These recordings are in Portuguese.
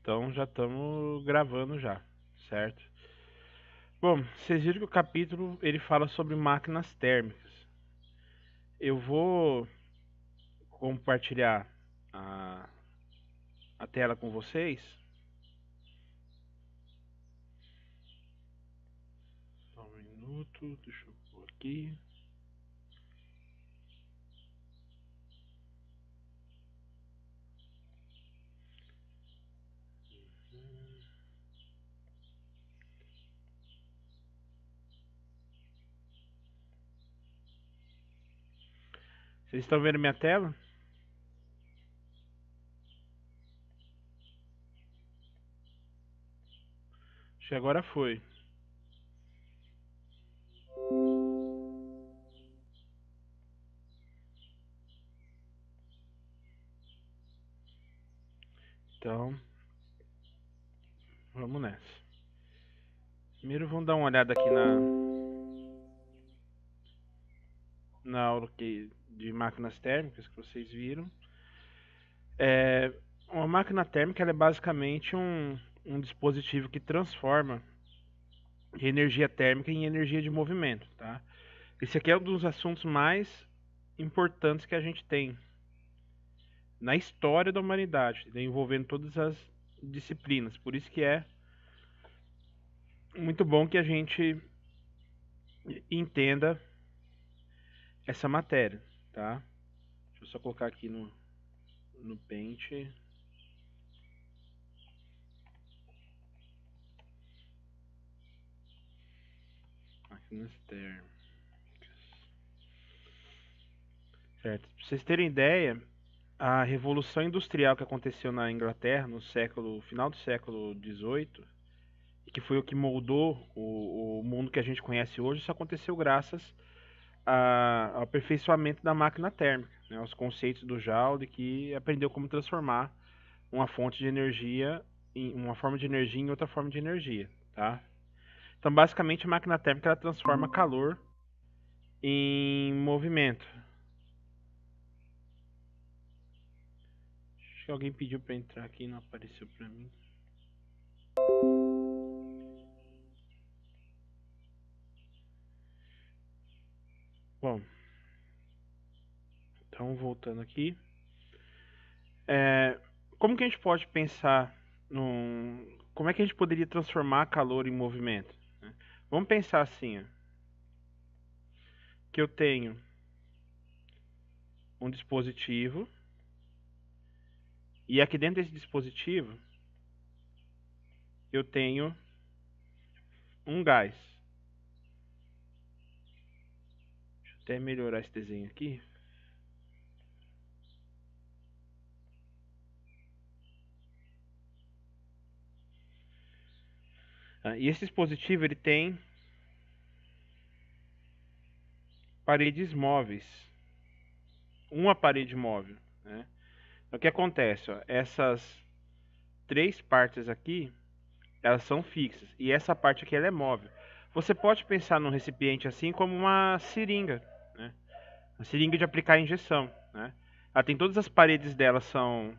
Então já estamos gravando já, certo? Bom, vocês viram que o capítulo ele fala sobre máquinas térmicas. Eu vou compartilhar a, a tela com vocês. Só um minuto, deixa eu pôr aqui. Vocês estão vendo minha tela? Acho que agora foi. Então, vamos nessa. Primeiro vamos dar uma olhada aqui na aula de máquinas térmicas que vocês viram. Uma máquina térmica ela é basicamente um dispositivo que transforma energia térmica em energia de movimento, tá? Esse aqui é um dos assuntos mais importantes que a gente tem na história da humanidade, envolvendo todas as disciplinas. Por isso que é muito bom que a gente entenda essa matéria, tá? Deixa eu só colocar aqui no Paint. Máquinas térmicas. Certo. Pra vocês terem ideia, a Revolução Industrial que aconteceu na Inglaterra no final do século XVIII, e que foi o que moldou o mundo que a gente conhece hoje, isso aconteceu graças ao aperfeiçoamento da máquina térmica, né, aos conceitos do Joule, que aprendeu como transformar uma fonte de energia em uma forma de energia em outra forma de energia, tá? Então, basicamente, a máquina térmica ela transforma calor em movimento. Acho que alguém pediu para entrar aqui e não apareceu para mim. Bom, então voltando aqui, como que a gente pode pensar como é que a gente poderia transformar calor em movimento, né? Vamos pensar assim, ó, que eu tenho um dispositivo e aqui dentro desse dispositivo eu tenho um gás. Deixa eu até melhorar esse desenho aqui. E esse dispositivo ele tem paredes móveis, uma parede móvel, né? Então, o que acontece? Ó, essas três partes aqui, elas são fixas e essa parte aqui ela é móvel. Você pode pensar num recipiente assim como uma seringa, né? Uma seringa de aplicar injeção, né? Ela tem todas as paredes dela são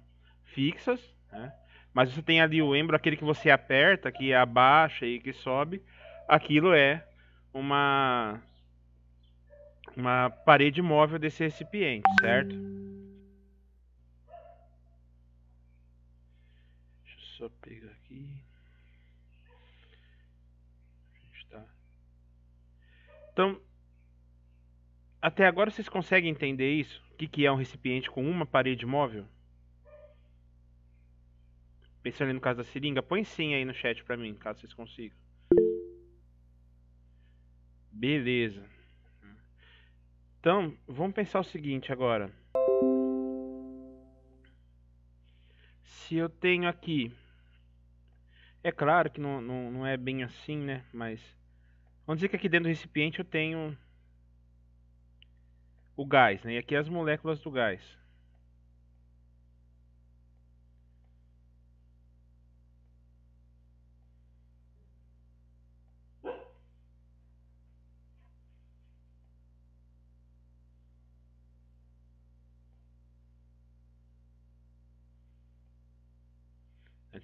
fixas, né? Mas você tem ali o êmbolo, aquele que você aperta, que abaixa e que sobe, aquilo é uma uma parede móvel desse recipiente, certo? Deixa eu só pegar aqui. Tá. Então, até agora vocês conseguem entender isso? O que é um recipiente com uma parede móvel? Pensando no caso da seringa, põe sim aí no chat pra mim, caso vocês consigam. Beleza. Então, vamos pensar o seguinte agora. Se eu tenho aqui... É claro que não é bem assim, né? Mas vamos dizer que aqui dentro do recipiente eu tenho o gás, né? E aqui as moléculas do gás.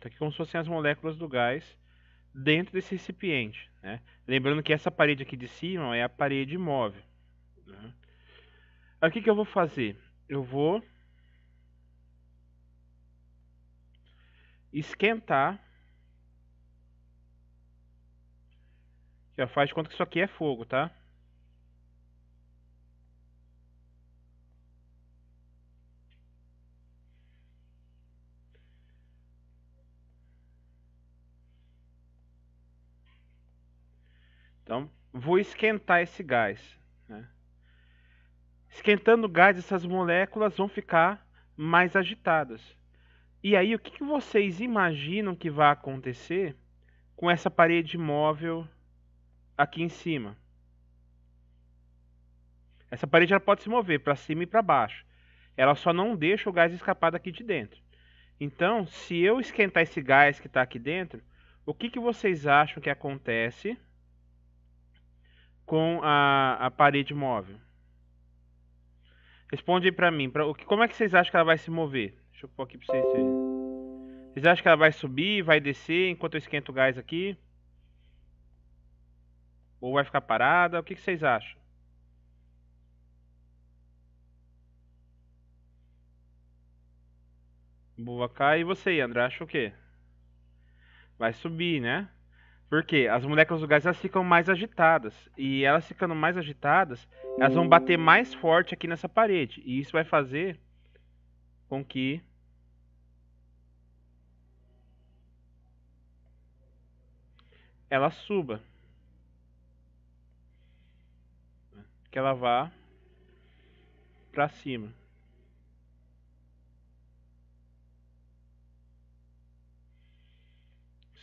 Então aqui como se fossem as moléculas do gás dentro desse recipiente, né? Lembrando que essa parede aqui de cima é a parede móvel, né? Aí o que eu vou fazer? Eu vou esquentar. Já faz de conta que isso aqui é fogo, tá? Então, vou esquentar esse gás, né? Esquentando o gás, essas moléculas vão ficar mais agitadas. E aí, o que vocês imaginam que vai acontecer com essa parede móvel aqui em cima? Essa parede ela pode se mover para cima e para baixo. Ela só não deixa o gás escapar daqui de dentro. Então, se eu esquentar esse gás que está aqui dentro, o que vocês acham que acontece com a parede móvel? Responde aí pra mim. Como é que vocês acham que ela vai se mover? Deixa eu pôr aqui pra vocês verem. Vocês acham que ela vai subir, vai descer enquanto eu esquento o gás aqui? Ou vai ficar parada? O que vocês acham? Boa, cá. E você, André, acha o quê? Vai subir, né? Porque as moléculas do gás elas ficam mais agitadas. E elas ficando mais agitadas, elas vão bater mais forte aqui nessa parede. E isso vai fazer com que ela suba. Que ela vá pra cima.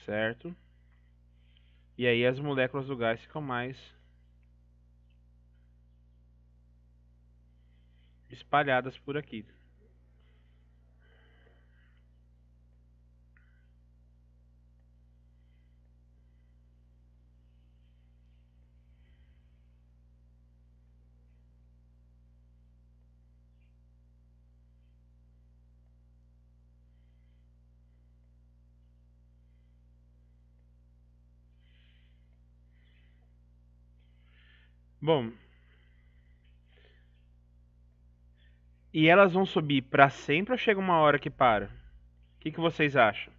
Certo? E aí as moléculas do gás ficam mais espalhadas por aqui. Bom, e elas vão subir pra sempre ou chega uma hora que para? O que vocês acham?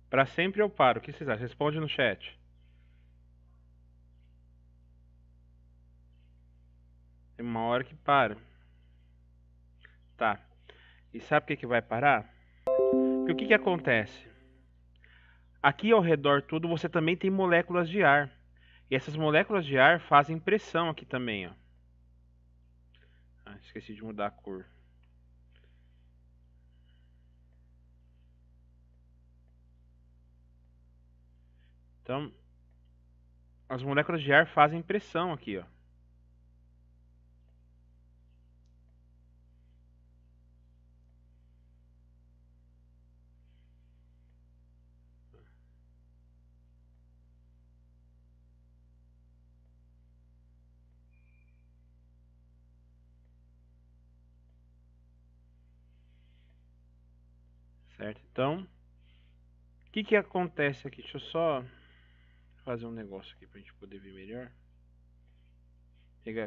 Pra sempre ou para? O que vocês acham? Responde no chat. Tem uma hora que para. Tá. E sabe por que vai parar? Porque o que acontece? Aqui ao redor tudo você também tem moléculas de ar. E essas moléculas de ar fazem pressão aqui também, ó. Ah, esqueci de mudar a cor. Então, as moléculas de ar fazem pressão aqui, ó. Certo? Então, o que acontece aqui? Deixa eu só fazer um negócio aqui pra gente poder ver melhor.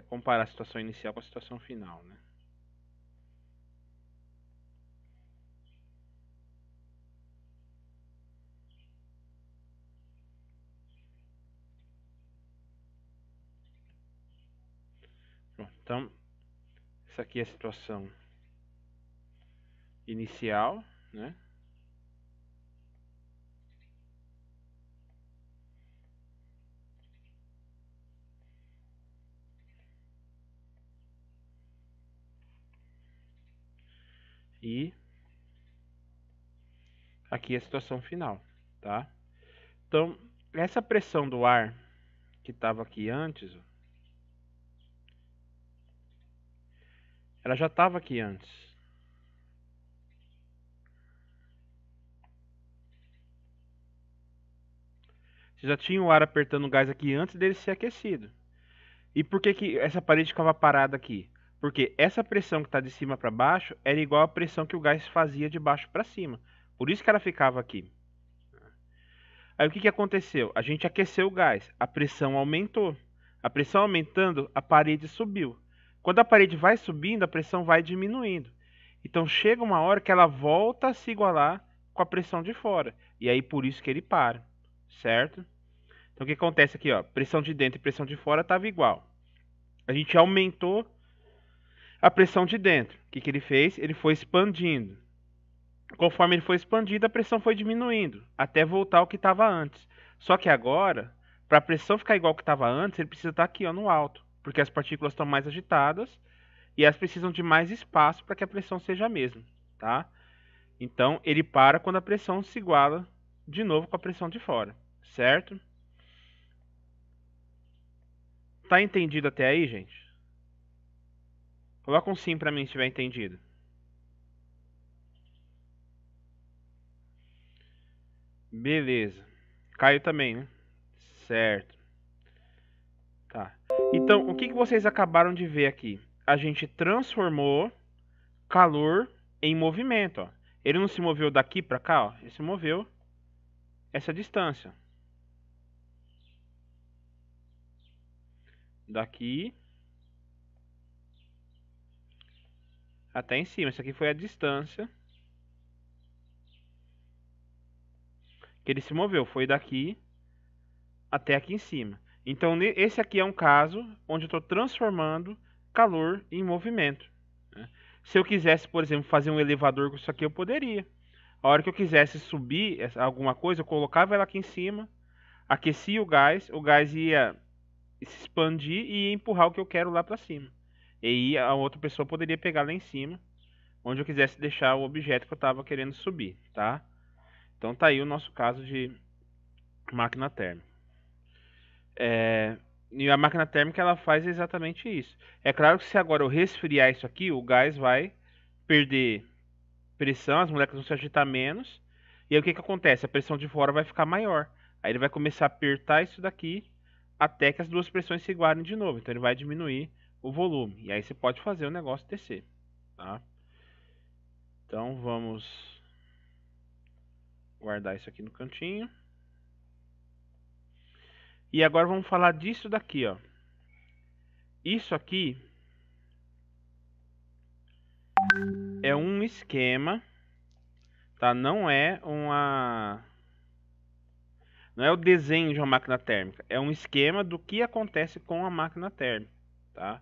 Comparar a situação inicial com a situação final, né? Bom, então, essa aqui é a situação inicial, né? E aqui é a situação final, tá? Então, essa pressão do ar que estava aqui antes, ela já estava aqui antes. Você já tinha o ar apertando o gás aqui antes dele ser aquecido. E por que essa parede ficava parada aqui? Porque essa pressão que está de cima para baixo era igual à pressão que o gás fazia de baixo para cima. Por isso que ela ficava aqui. Aí o que aconteceu? A gente aqueceu o gás, a pressão aumentou. A pressão aumentando, a parede subiu. Quando a parede vai subindo, a pressão vai diminuindo. Então chega uma hora que ela volta a se igualar com a pressão de fora. E aí por isso que ele para, certo? Então o que acontece aqui, ó? Pressão de dentro e pressão de fora estava igual. A gente aumentou a pressão de dentro. O que ele fez? Ele foi expandindo. Conforme ele foi expandindo, a pressão foi diminuindo, até voltar ao que estava antes. Só que agora, para a pressão ficar igual ao que estava antes, ele precisa estar aqui, ó, no alto, porque as partículas estão mais agitadas e elas precisam de mais espaço para que a pressão seja a mesma, tá? Então, ele para quando a pressão se iguala de novo com a pressão de fora, certo? Tá entendido até aí, gente? Coloca um sim para mim se estiver entendido. Beleza. Caio também, né? Certo. Tá. Então, o que vocês acabaram de ver aqui? A gente transformou calor em movimento, ó. Ele não se moveu daqui para cá, ó. Ele se moveu essa distância. Daqui até em cima. Essa aqui foi a distância que ele se moveu. Foi daqui até aqui em cima. Então, esse aqui é um caso onde eu estou transformando calor em movimento, né? Se eu quisesse, por exemplo, fazer um elevador com isso aqui, eu poderia. A hora que eu quisesse subir alguma coisa, eu colocava ela aqui em cima, aquecia o gás ia se expandir e ia empurrar o que eu quero lá para cima. E aí a outra pessoa poderia pegar lá em cima, onde eu quisesse deixar o objeto que eu estava querendo subir, tá? Então tá aí o nosso caso de máquina térmica. E a máquina térmica ela faz exatamente isso. É claro que se agora eu resfriar isso aqui, o gás vai perder pressão, as moléculas vão se agitar menos. E aí o que acontece? A pressão de fora vai ficar maior. Aí ele vai começar a apertar isso daqui até que as duas pressões se igualem de novo. Então ele vai diminuir o volume. E aí você pode fazer o negócio descer, tá? Então vamos guardar isso aqui no cantinho. E agora vamos falar disso daqui, ó. Isso aqui é um esquema, tá? Não é o desenho de uma máquina térmica, é um esquema do que acontece com a máquina térmica, tá?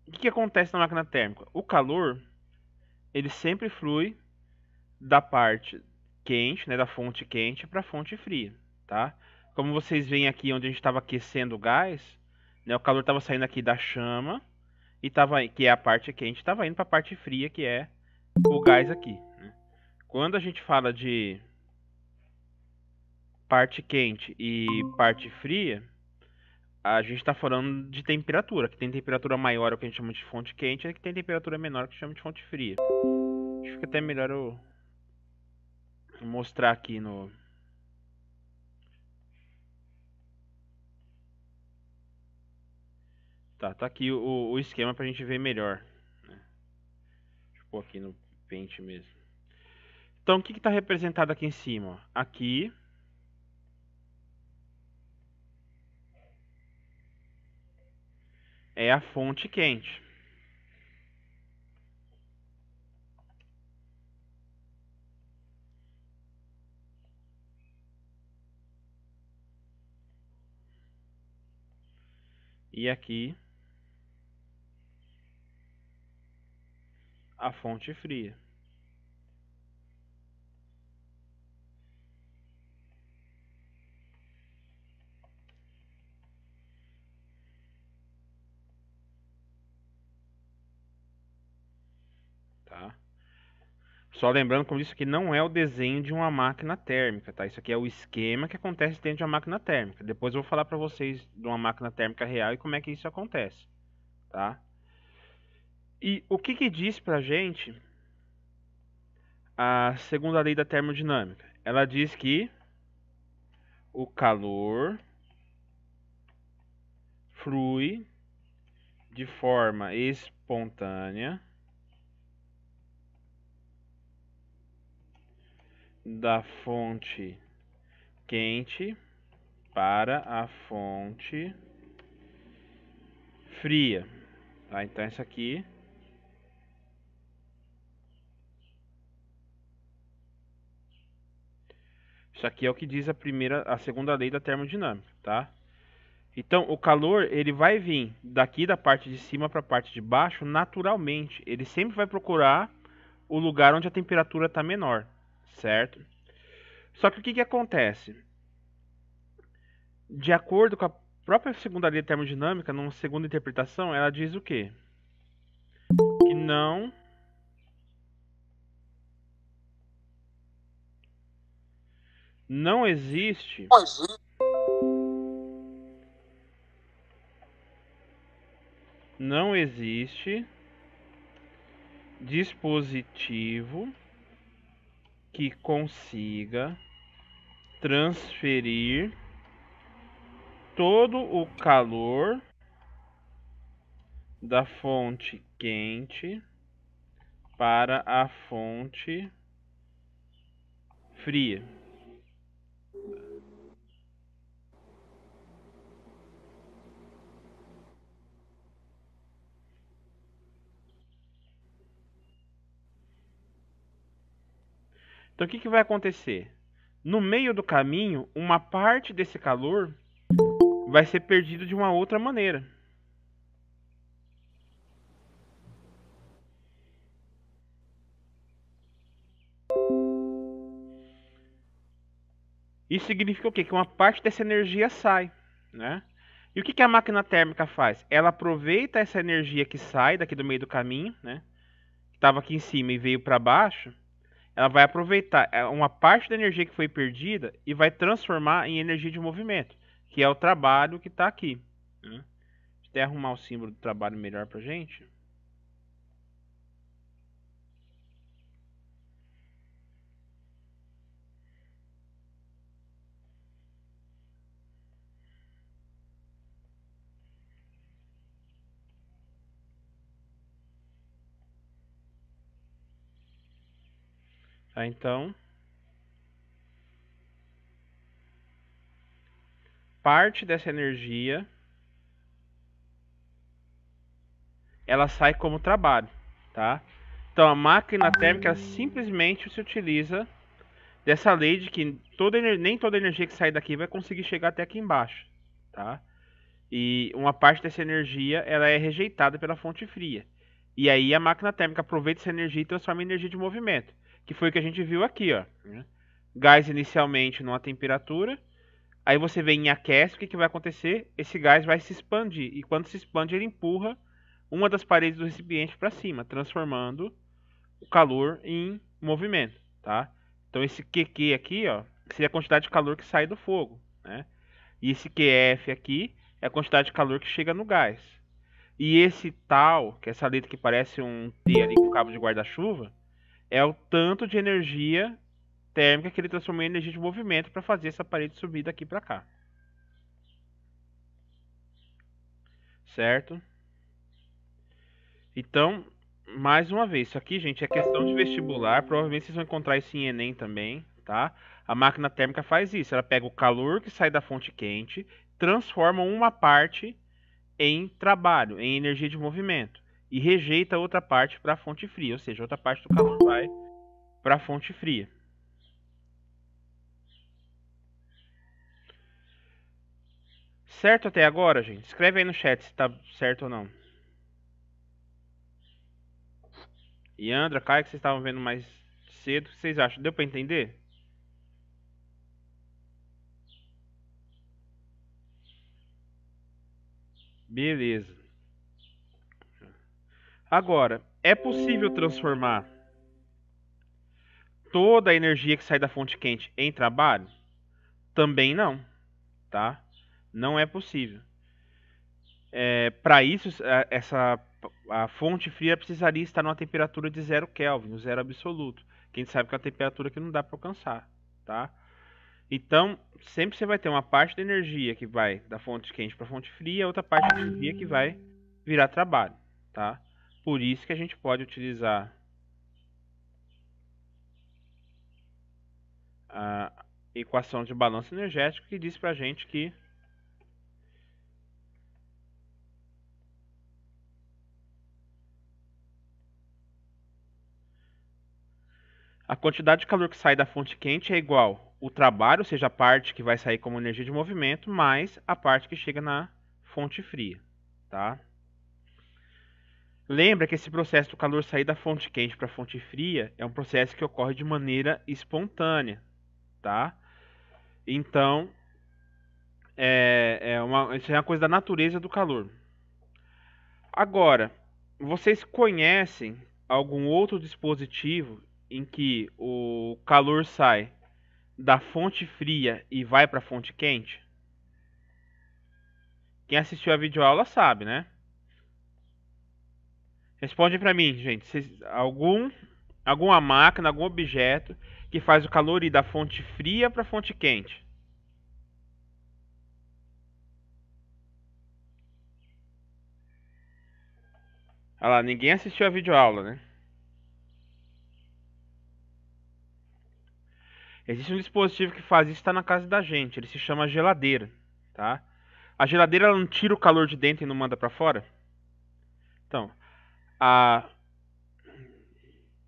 O que acontece na máquina térmica? O calor, ele sempre flui da parte quente, né, da fonte quente para a fonte fria, tá? Como vocês veem aqui onde a gente estava aquecendo o gás, né, o calor estava saindo aqui da chama e que é a parte quente, estava indo para a parte fria, que é o gás aqui, né? Quando a gente fala de parte quente e parte fria, a gente está falando de temperatura. Que tem temperatura maior, é o que a gente chama de fonte quente, e que tem temperatura menor, que a gente chama de fonte fria. Acho que fica até melhor eu mostrar aqui no... Tá aqui o esquema pra gente ver melhor, né? Deixa eu pôr aqui no Paint mesmo. Então, o que está representado aqui em cima? Aqui é a fonte quente. E aqui a fonte fria. Tá? Só lembrando, como isso aqui não é o desenho de uma máquina térmica, tá? Isso aqui é o esquema que acontece dentro de uma máquina térmica. Depois eu vou falar para vocês de uma máquina térmica real e como é que isso acontece, tá? E o que diz pra gente a segunda lei da termodinâmica? Ela diz que o calor flui de forma espontânea da fonte quente para a fonte fria, tá? Então isso aqui é o que diz a segunda lei da termodinâmica, tá? Então o calor ele vai vir daqui da parte de cima para a parte de baixo naturalmente. Ele sempre vai procurar o lugar onde a temperatura está menor, certo? Só que o que que acontece? De acordo com a própria segunda lei da termodinâmica, numa segunda interpretação, ela diz o quê? Que não existe dispositivo que consiga transferir todo o calor da fonte quente para a fonte fria. Então o que que vai acontecer? No meio do caminho, uma parte desse calor vai ser perdido de uma outra maneira. Isso significa o quê? Que uma parte dessa energia sai, né? E o que que a máquina térmica faz? Ela aproveita essa energia que sai daqui do meio do caminho, né? Que estava aqui em cima e veio para baixo. Ela vai aproveitar uma parte da energia que foi perdida e vai transformar em energia de movimento, que é o trabalho que está aqui, né? Deixa eu até arrumar o símbolo do trabalho melhor para gente. Tá, então, parte dessa energia ela sai como trabalho, tá? Então a máquina térmica simplesmente se utiliza dessa lei de que nem toda energia que sai daqui vai conseguir chegar até aqui embaixo, tá? E uma parte dessa energia ela é rejeitada pela fonte fria. E aí a máquina térmica aproveita essa energia e transforma em energia de movimento, que foi o que a gente viu aqui, ó, né? Gás inicialmente numa temperatura, aí você vem em aquece, o que que vai acontecer? Esse gás vai se expandir, e quando se expande ele empurra uma das paredes do recipiente para cima, transformando o calor em movimento, tá? Então esse QQ aqui, ó, seria a quantidade de calor que sai do fogo, né? E esse QF aqui é a quantidade de calor que chega no gás. E esse tal, que é essa letra que parece um T ali com cabo de guarda-chuva, é o tanto de energia térmica que ele transformou em energia de movimento para fazer essa parede subir daqui para cá. Certo? Então, mais uma vez, isso aqui, gente, é questão de vestibular. Provavelmente vocês vão encontrar isso em Enem também, tá? A máquina térmica faz isso. Ela pega o calor que sai da fonte quente, transforma uma parte em trabalho, em energia de movimento, e rejeita a outra parte para a fonte fria. Ou seja, outra parte do calor vai para a fonte fria. Certo até agora, gente? Escreve aí no chat se tá certo ou não. E Andra, Caio, que vocês estavam vendo mais cedo, o que vocês acham? Deu para entender? Beleza. Agora, é possível transformar toda a energia que sai da fonte quente em trabalho? Também não, tá? Não é possível. Para isso, a fonte fria precisaria estar numa temperatura de 0 Kelvin, no zero absoluto. Que a gente sabe que é uma temperatura que não dá para alcançar, tá? Então, sempre você vai ter uma parte da energia que vai da fonte quente para a fonte fria, outra parte da energia que vai virar trabalho, tá? Por isso que a gente pode utilizar a equação de balanço energético que diz pra gente que a quantidade de calor que sai da fonte quente é igual o trabalho, ou seja, a parte que vai sair como energia de movimento, mais a parte que chega na fonte fria, tá? Lembra que esse processo do calor sair da fonte quente para a fonte fria é um processo que ocorre de maneira espontânea, tá? Então, isso é uma coisa da natureza do calor. Agora, vocês conhecem algum outro dispositivo em que o calor sai da fonte fria e vai para a fonte quente? Quem assistiu a videoaula sabe, né? Responde para mim, gente. Alguma máquina, algum objeto que faz o calor ir da fonte fria para a fonte quente? Olha lá, ninguém assistiu a videoaula, né? Existe um dispositivo que faz isso, está na casa da gente. Ele se chama geladeira, tá? A geladeira ela não tira o calor de dentro e não manda para fora? Então, a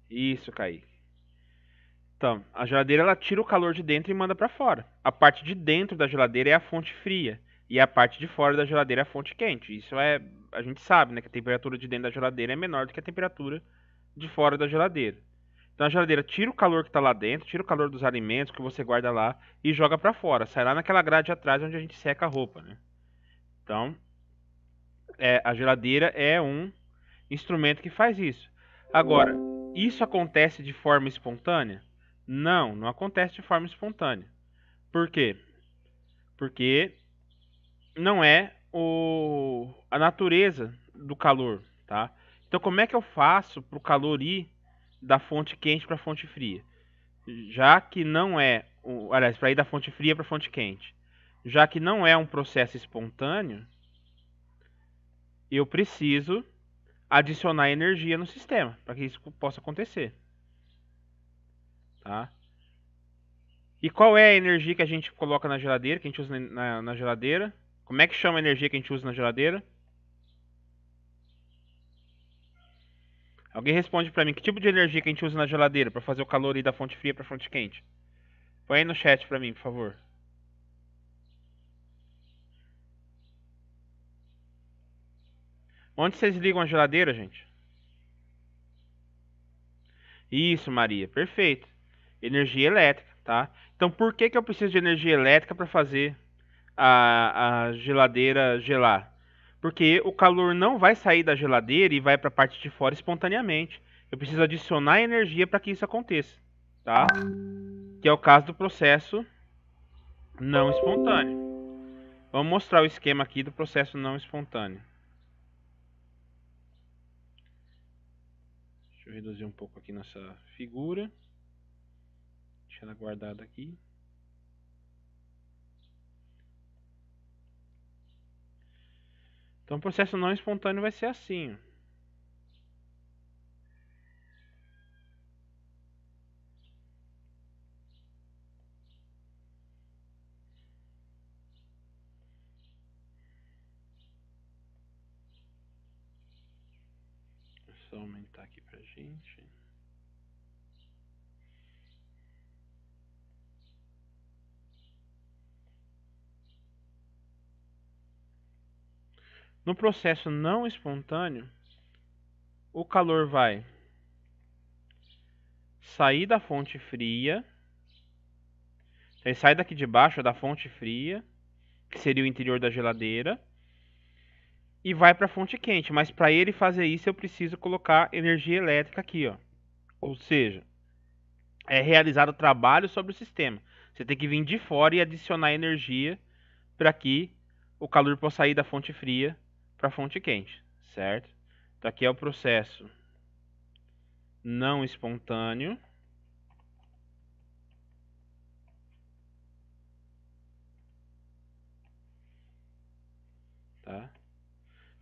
isso, Kaique. Então, a geladeira ela tira o calor de dentro e manda para fora. A parte de dentro da geladeira é a fonte fria e a parte de fora da geladeira é a fonte quente. Isso a gente sabe, né, que a temperatura de dentro da geladeira é menor do que a temperatura de fora da geladeira. Então a geladeira tira o calor que está lá dentro, tira o calor dos alimentos que você guarda lá e joga para fora. Sai lá naquela grade atrás onde a gente seca a roupa, né? Então, a geladeira é um instrumento que faz isso. Agora, isso acontece de forma espontânea? Não, não acontece de forma espontânea. Por quê? Porque não é a natureza do calor, tá? Então, como é que eu faço para o calor ir da fonte quente para a fonte fria? Já que não é, aliás, para ir da fonte fria para a fonte quente, já que não é um processo espontâneo, eu preciso adicionar energia no sistema para que isso possa acontecer, tá? E qual é a energia que a gente coloca na geladeira, que a gente usa na geladeira? Como é que chama a energia que a gente usa na geladeira? Alguém responde para mim, que tipo de energia que a gente usa na geladeira para fazer o calor ir da fonte fria para a fonte quente? Põe aí no chat para mim, por favor. Onde vocês ligam a geladeira, gente? Isso, Maria, perfeito. Energia elétrica, tá? Então, por que que eu preciso de energia elétrica para fazer a geladeira gelar? Porque o calor não vai sair da geladeira e vai para a parte de fora espontaneamente. Eu preciso adicionar energia para que isso aconteça, tá? Que é o caso do processo não espontâneo. Vamos mostrar o esquema aqui do processo não espontâneo. Deixa eu reduzir um pouco aqui nessa figura. Deixa ela guardada aqui. Então o processo não espontâneo vai ser assim. Vou só aumentar aqui pra gente. No processo não espontâneo, o calor vai sair da fonte fria. Ele sai daqui de baixo da fonte fria, que seria o interior da geladeira, e vai para a fonte quente. Mas para ele fazer isso, eu preciso colocar energia elétrica aqui, ó. Ou seja, é realizar o trabalho sobre o sistema. Você tem que vir de fora e adicionar energia para que o calor possa sair da fonte fria para a fonte quente, certo? Então aqui é o processo não espontâneo.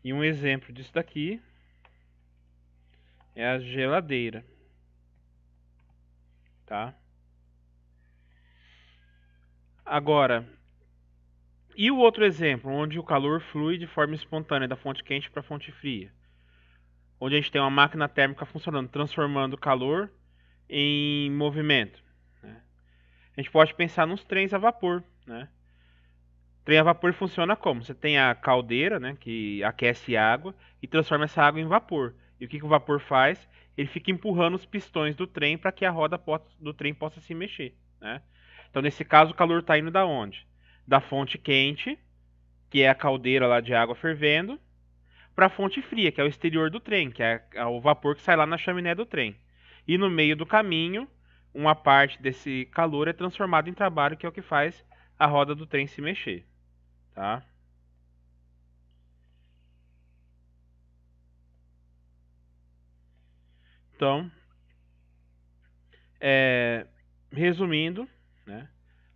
E um exemplo disso daqui é a geladeira, tá? Agora, e o outro exemplo, onde o calor flui de forma espontânea da fonte quente para a fonte fria? Onde a gente tem uma máquina térmica funcionando, transformando calor em movimento, né? A gente pode pensar nos trens a vapor, né? Trem a vapor funciona como? Você tem a caldeira, né, que aquece água e transforma essa água em vapor. E o que o vapor faz? Ele fica empurrando os pistões do trem para que a roda do trem possa se mexer, né? Então, nesse caso, o calor está indo da onde? Da fonte quente, que é a caldeira lá de água fervendo, para a fonte fria, que é o exterior do trem, que é o vapor que sai lá na chaminé do trem. E no meio do caminho, uma parte desse calor é transformado em trabalho, que é o que faz a roda do trem se mexer, tá? Então, resumindo, né?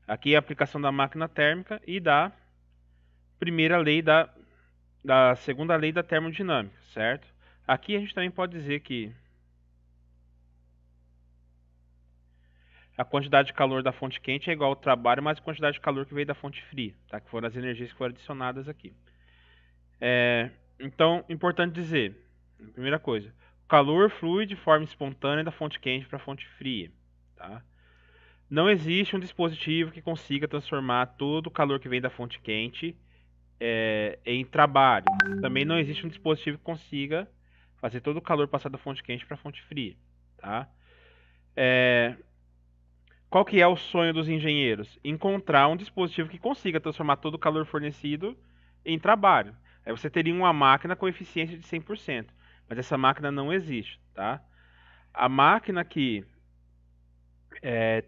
Aqui é a aplicação da máquina térmica e da primeira lei da segunda lei da termodinâmica, certo? Aqui a gente também pode dizer que a quantidade de calor da fonte quente é igual ao trabalho mais a quantidade de calor que veio da fonte fria, tá? Que foram as energias que foram adicionadas aqui. Então, importante dizer, primeira coisa, o calor flui de forma espontânea da fonte quente para a fonte fria, tá? Não existe um dispositivo que consiga transformar todo o calor que vem da fonte quente em trabalho. Também não existe um dispositivo que consiga fazer todo o calor passar da fonte quente para a fonte fria, tá? Qual que é o sonho dos engenheiros? Encontrar um dispositivo que consiga transformar todo o calor fornecido em trabalho. Aí você teria uma máquina com eficiência de 100%, mas essa máquina não existe, tá? A máquina que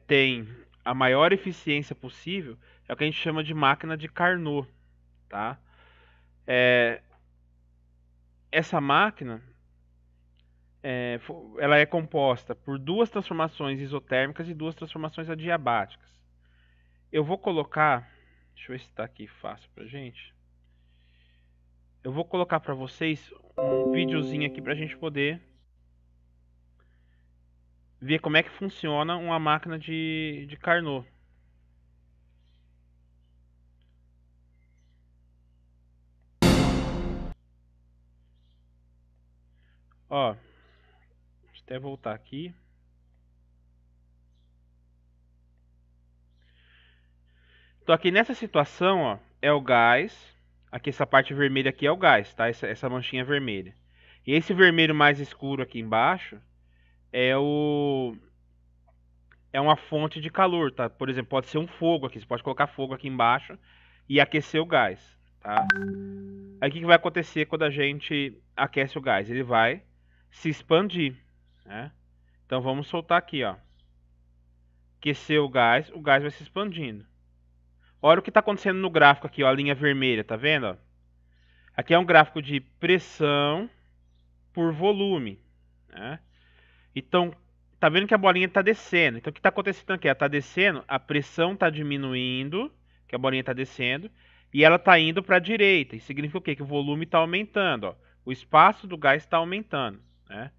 tem a maior eficiência possível é o que a gente chama de máquina de Carnot, tá? Essa máquina ela é composta por duas transformações isotérmicas e duas transformações adiabáticas. Eu vou colocar, deixa eu ver se está aqui fácil pra gente. Eu vou colocar para vocês um videozinho aqui para a gente poder ver como é que funciona uma máquina de Carnot. Ó, deixa eu até voltar aqui. Então aqui nessa situação, ó, é o gás. Aqui essa parte vermelha aqui é o gás, tá? Essa manchinha vermelha. E esse vermelho mais escuro aqui embaixo é uma fonte de calor, tá? Por exemplo, pode ser um fogo aqui. Você pode colocar fogo aqui embaixo e aquecer o gás, tá? Aí o que vai acontecer quando a gente aquece o gás? Ele vai se expandir, né? Então vamos soltar aqui, ó. Aquecer o gás vai se expandindo. Olha o que está acontecendo no gráfico aqui, ó, a linha vermelha, tá vendo? Ó? Aqui é um gráfico de pressão por volume, né? Então, tá vendo que a bolinha está descendo. Então, o que está acontecendo aqui? Ela está descendo, a pressão está diminuindo, que a bolinha está descendo, e ela está indo para a direita. Isso significa o quê? Que o volume está aumentando, ó. O espaço do gás está aumentando, né?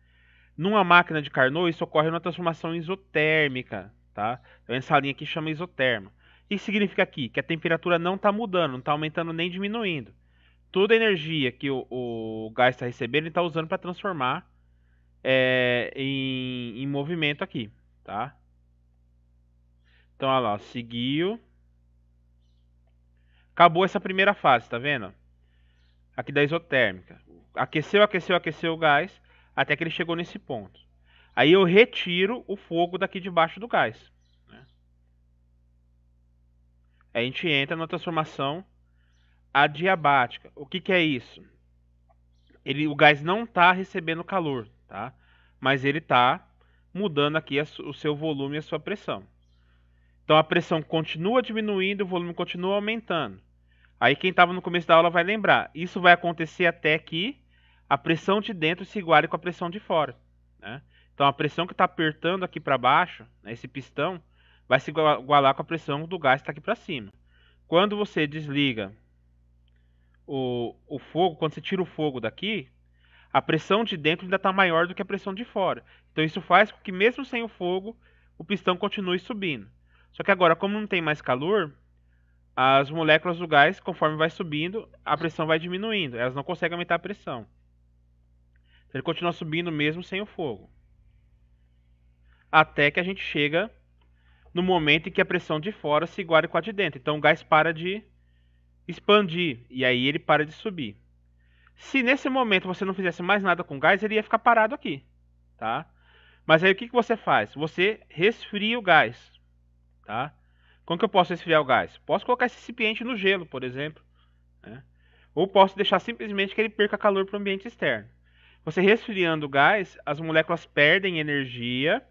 Numa máquina de Carnot, isso ocorre numa transformação isotérmica, tá? Então, essa linha aqui chama isoterma. O que significa aqui? Que a temperatura não está mudando, não está aumentando nem diminuindo. Toda a energia que o gás está recebendo, ele está usando para transformar em movimento aqui, tá? Então, olha lá, seguiu. Acabou essa primeira fase, tá vendo? Aqui da isotérmica. Aqueceu, aqueceu, aqueceu o gás, até que ele chegou nesse ponto. Aí eu retiro o fogo daqui debaixo do gás, né? Aí a gente entra na transformação adiabática. O que é isso? O gás não está recebendo calor, tá? Mas ele está mudando aqui o seu volume e a sua pressão. Então a pressão continua diminuindo, o volume continua aumentando. Aí quem estava no começo da aula vai lembrar. Isso vai acontecer até que a pressão de dentro se iguale com a pressão de fora, né? Então a pressão que está apertando aqui para baixo, né, esse pistão, vai se igualar com a pressão do gás que está aqui para cima. Quando você desliga o fogo, quando você tira o fogo daqui, a pressão de dentro ainda está maior do que a pressão de fora. Então isso faz com que mesmo sem o fogo, o pistão continue subindo. Só que agora, como não tem mais calor, as moléculas do gás, conforme vai subindo, a pressão vai diminuindo. Elas não conseguem aumentar a pressão. Então ele continua subindo mesmo sem o fogo. Até que a gente chega no momento em que a pressão de fora se iguala com a de dentro. Então o gás para de expandir e aí ele para de subir. Se nesse momento você não fizesse mais nada com o gás, ele ia ficar parado aqui, tá? Mas aí o que você faz? Você resfria o gás, tá? Como que eu posso resfriar o gás? Posso colocar esse recipiente no gelo, por exemplo, né? Ou posso deixar simplesmente que ele perca calor para o ambiente externo. Você resfriando o gás, as moléculas perdem energia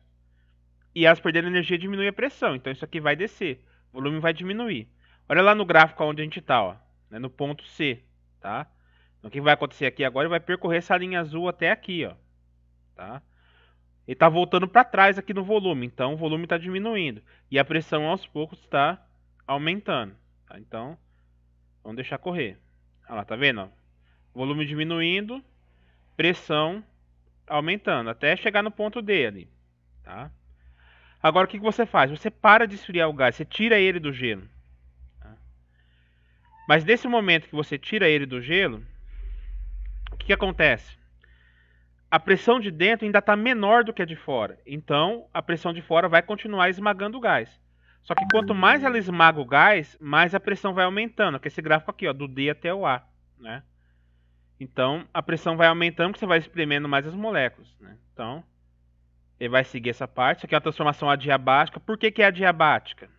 e elas perdendo energia diminui a pressão. Então isso aqui vai descer, o volume vai diminuir. Olha lá no gráfico onde a gente está, ó, né, no ponto C, tá? Então o que vai acontecer aqui agora? Ele vai percorrer essa linha azul até aqui, ó, tá? Ele está voltando para trás aqui no volume, então o volume está diminuindo e a pressão aos poucos está aumentando, tá? Então vamos deixar correr. Olha lá, tá vendo? Ó? Volume diminuindo, pressão aumentando até chegar no ponto D ali, tá? Agora o que você faz? Você para de esfriar o gás, você tira ele do gelo. Tá? Mas nesse momento que você tira ele do gelo, o que acontece? A pressão de dentro ainda está menor do que a de fora. Então a pressão de fora vai continuar esmagando o gás. Só que quanto mais ela esmaga o gás, mais a pressão vai aumentando. Que é esse gráfico aqui, ó, do D até o A, né? Então a pressão vai aumentando porque você vai espremendo mais as moléculas, né? Então ele vai seguir essa parte. Isso aqui é uma transformação adiabática. Por que é adiabática?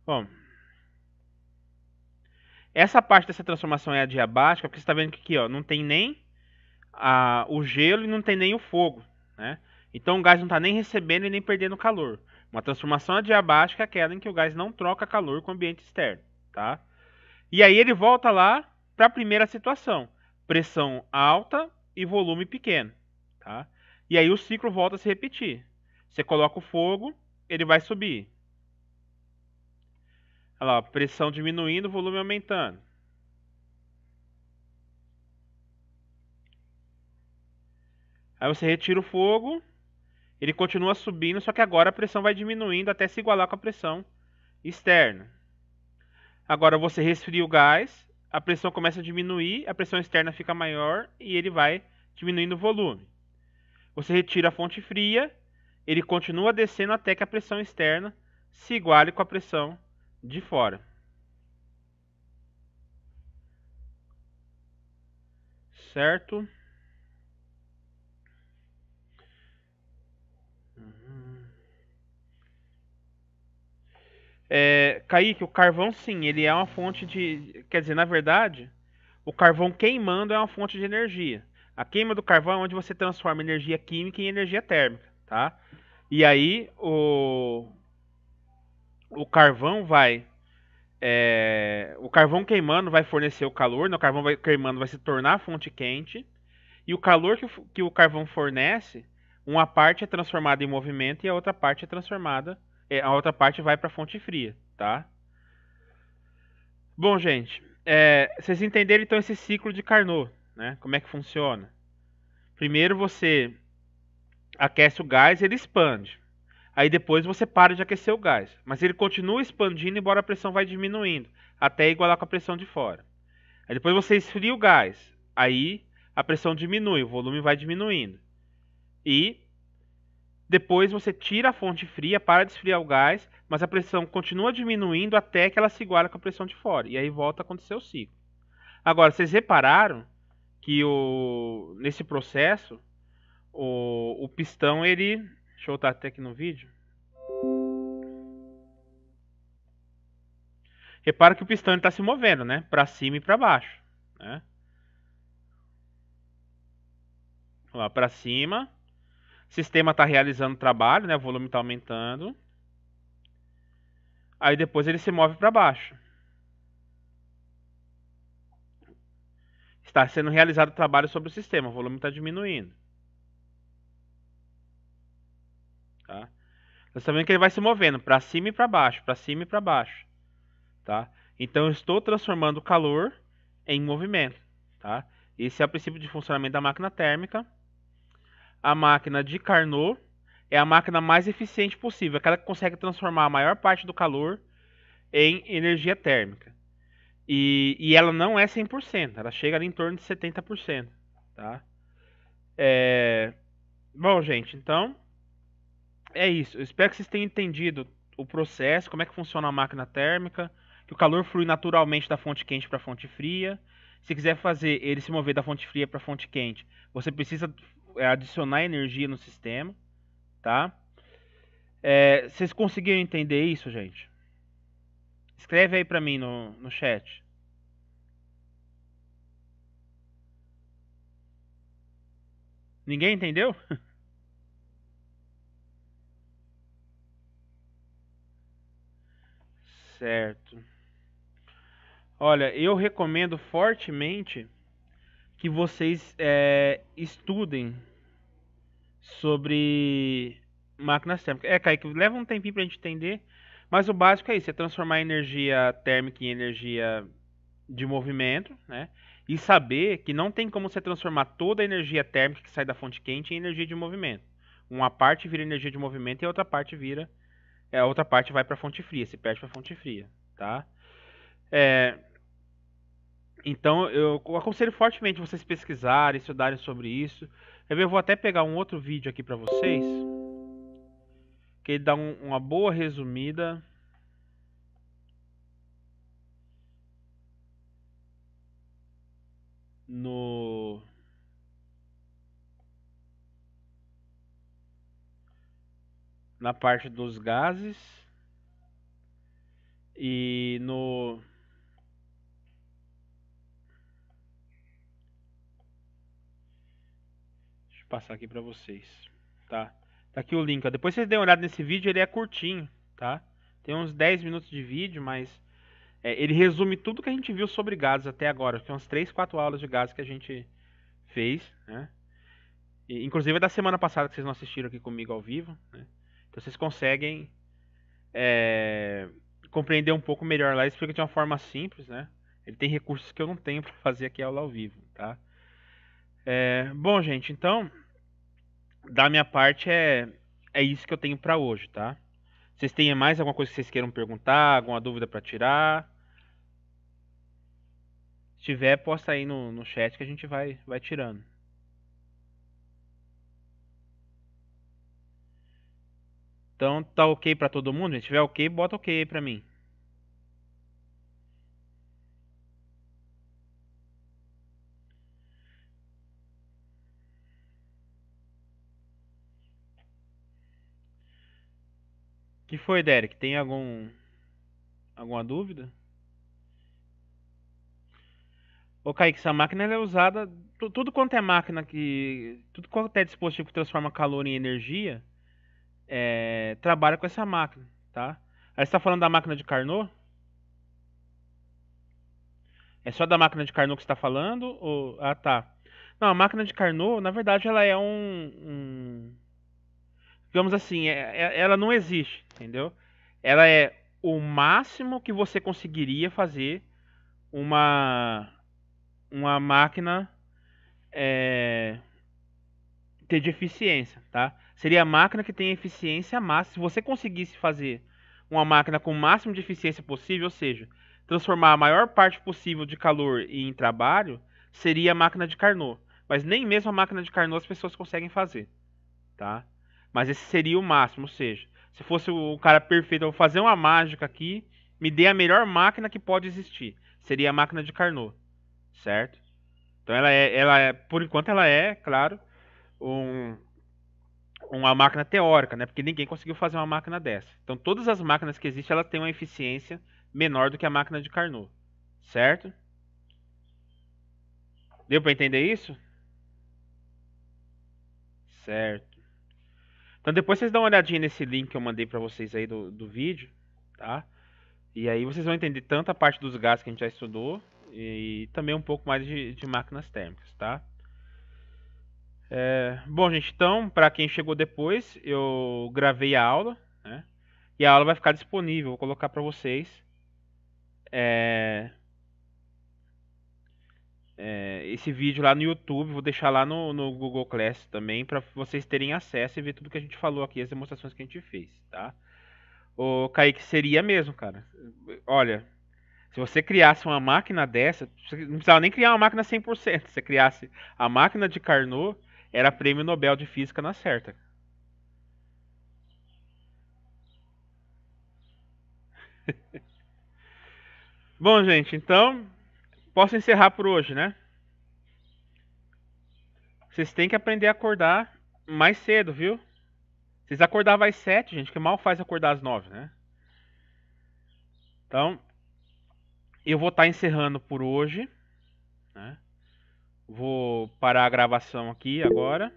Bom, essa parte dessa transformação é adiabática porque você está vendo que aqui, ó, não tem nem o gelo e não tem nem o fogo, né? Então o gás não está nem recebendo e nem perdendo calor. Uma transformação adiabática é aquela em que o gás não troca calor com o ambiente externo, tá? E aí ele volta lá para a primeira situação, pressão alta e volume pequeno, tá? E aí o ciclo volta a se repetir. Você coloca o fogo, ele vai subir. Olha lá, pressão diminuindo, volume aumentando. Aí você retira o fogo, ele continua subindo, só que agora a pressão vai diminuindo até se igualar com a pressão externa. Agora você resfria o gás, a pressão começa a diminuir, a pressão externa fica maior e ele vai diminuindo o volume. Você retira a fonte fria, ele continua descendo até que a pressão externa se iguale com a pressão de fora. Certo? Kaique, o carvão sim, ele é uma fonte de... Quer dizer, na verdade, o carvão queimando é uma fonte de energia. A queima do carvão é onde você transforma energia química em energia térmica, tá? E aí o carvão vai... o carvão queimando vai fornecer o calor, né? O carvão vai queimando vai se tornar a fonte quente. E o calor que o carvão fornece, uma parte é transformada em movimento e a outra parte é transformada... a outra parte vai para a fonte fria, tá? Bom, gente, vocês entenderam então esse ciclo de Carnot, né? Como é que funciona? Primeiro você aquece o gás, ele expande. Aí depois você para de aquecer o gás, mas ele continua expandindo embora a pressão vai diminuindo, até igualar com a pressão de fora. Aí depois você esfria o gás, aí a pressão diminui, o volume vai diminuindo. E depois você tira a fonte fria, para de esfriar o gás, mas a pressão continua diminuindo até que ela se iguala com a pressão de fora. E aí volta a acontecer o ciclo. Agora, vocês repararam que nesse processo, o pistão, ele... Deixa eu voltar até aqui no vídeo. Repara que o pistão está se movendo, né? Para cima e para baixo, né? Lá para cima. O sistema está realizando o trabalho, né? O volume está aumentando. Aí depois ele se move para baixo. Está sendo realizado o trabalho sobre o sistema, o volume está diminuindo. Tá? Você está vendo que ele vai se movendo para cima e para baixo, para cima e para baixo. Tá? Então eu estou transformando o calor em movimento, tá? Esse é o princípio de funcionamento da máquina térmica. A máquina de Carnot é a máquina mais eficiente possível, aquela que consegue transformar a maior parte do calor em energia térmica. E ela não é 100%, ela chega ali em torno de 70%, tá? Bom, gente, então é isso. Eu espero que vocês tenham entendido o processo, como é que funciona a máquina térmica, que o calor flui naturalmente da fonte quente para a fonte fria. Se quiser fazer ele se mover da fonte fria para a fonte quente, você precisa adicionar energia no sistema, tá? Vocês conseguiram entender isso, gente? Escreve aí pra mim no chat. Ninguém entendeu? Certo. Olha, eu recomendo fortemente que vocês estudem sobre máquinas térmicas. Kaique, leva um tempinho pra gente entender, mas o básico é isso, é transformar a energia térmica em energia de movimento, né? E saber que não tem como você transformar toda a energia térmica que sai da fonte quente em energia de movimento. Uma parte vira energia de movimento e a outra parte a outra parte vai para a fonte fria, se perde para a fonte fria, tá? É, então eu aconselho fortemente vocês pesquisarem, estudarem sobre isso. Eu vou até pegar um outro vídeo aqui para vocês, que ele dá uma boa resumida no na parte dos gases e no deixa eu passar aqui para vocês, tá? Tá aqui o link, ó. Depois vocês dêem uma olhada nesse vídeo, ele é curtinho, tá? Tem uns 10 minutos de vídeo, mas ele resume tudo que a gente viu sobre gases até agora. Tem umas 3, 4 aulas de gases que a gente fez, né? E, inclusive é da semana passada que vocês não assistiram aqui comigo ao vivo, né? Então vocês conseguem compreender um pouco melhor lá. Ele explica de uma forma simples, né? Ele tem recursos que eu não tenho para fazer aqui a aula ao vivo, tá? Bom, gente, então da minha parte é isso que eu tenho para hoje, tá? Vocês têm mais alguma coisa que vocês queiram perguntar, alguma dúvida para tirar? Se tiver, posta aí no chat que a gente vai tirando. Então tá ok pra todo mundo? Se tiver ok, bota ok aí pra mim. Que foi, Derek? Tem alguma dúvida? Ô, Kaique, essa máquina ela é usada. Tudo quanto é máquina que. Tudo quanto é dispositivo que transforma calor em energia, trabalha com essa máquina, tá? Aí você tá falando da máquina de Carnot? É só da máquina de Carnot que você tá falando? Ah, tá. Não, a máquina de Carnot, na verdade, ela é digamos assim, ela não existe, entendeu? Ela é o máximo que você conseguiria fazer uma uma máquina ter de eficiência, tá? Seria a máquina que tem eficiência máxima. Se você conseguisse fazer uma máquina com o máximo de eficiência possível, ou seja, transformar a maior parte possível de calor em trabalho, seria a máquina de Carnot. Mas nem mesmo a máquina de Carnot as pessoas conseguem fazer, tá? Mas esse seria o máximo, ou seja, se fosse o cara perfeito, eu vou fazer uma mágica aqui, me dê a melhor máquina que pode existir. Seria a máquina de Carnot, certo? Então por enquanto ela é, claro, um, uma máquina teórica, né? Porque ninguém conseguiu fazer uma máquina dessa. Então todas as máquinas que existem, elas têm uma eficiência menor do que a máquina de Carnot, certo? Deu para entender isso? Certo. Então depois vocês dão uma olhadinha nesse link que eu mandei para vocês aí do vídeo, tá? E aí vocês vão entender tanto a parte dos gases que a gente já estudou e também um pouco mais de máquinas térmicas, tá? Bom, gente, então, para quem chegou depois, eu gravei a aula, né? E a aula vai ficar disponível, vou colocar para vocês esse vídeo lá no YouTube, vou deixar lá no Google Class também, para vocês terem acesso e ver tudo que a gente falou aqui, as demonstrações que a gente fez, tá? O Kaique, seria mesmo, cara. Olha, se você criasse uma máquina dessa, você não precisava nem criar uma máquina 100%. Se você criasse a máquina de Carnot, era prêmio Nobel de Física na certa. Bom, gente, então posso encerrar por hoje, né? Vocês têm que aprender a acordar mais cedo, viu? Vocês acordavam às 7, gente, que mal faz acordar às 9, né? Então, eu vou estar encerrando por hoje, né? Vou parar a gravação aqui agora.